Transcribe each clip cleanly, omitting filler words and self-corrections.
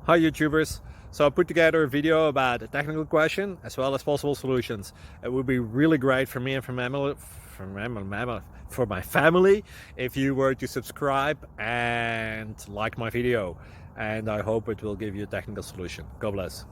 Hi YouTubers! So I put together a video about a technical question as well as possible solutions. It would be really great for me and for my family if you were to subscribe and like my video, and I hope it will give you a technical solution. God bless.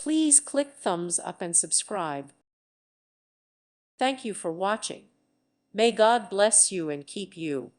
Please click thumbs up and subscribe. Thank you for watching. May God bless you and keep you.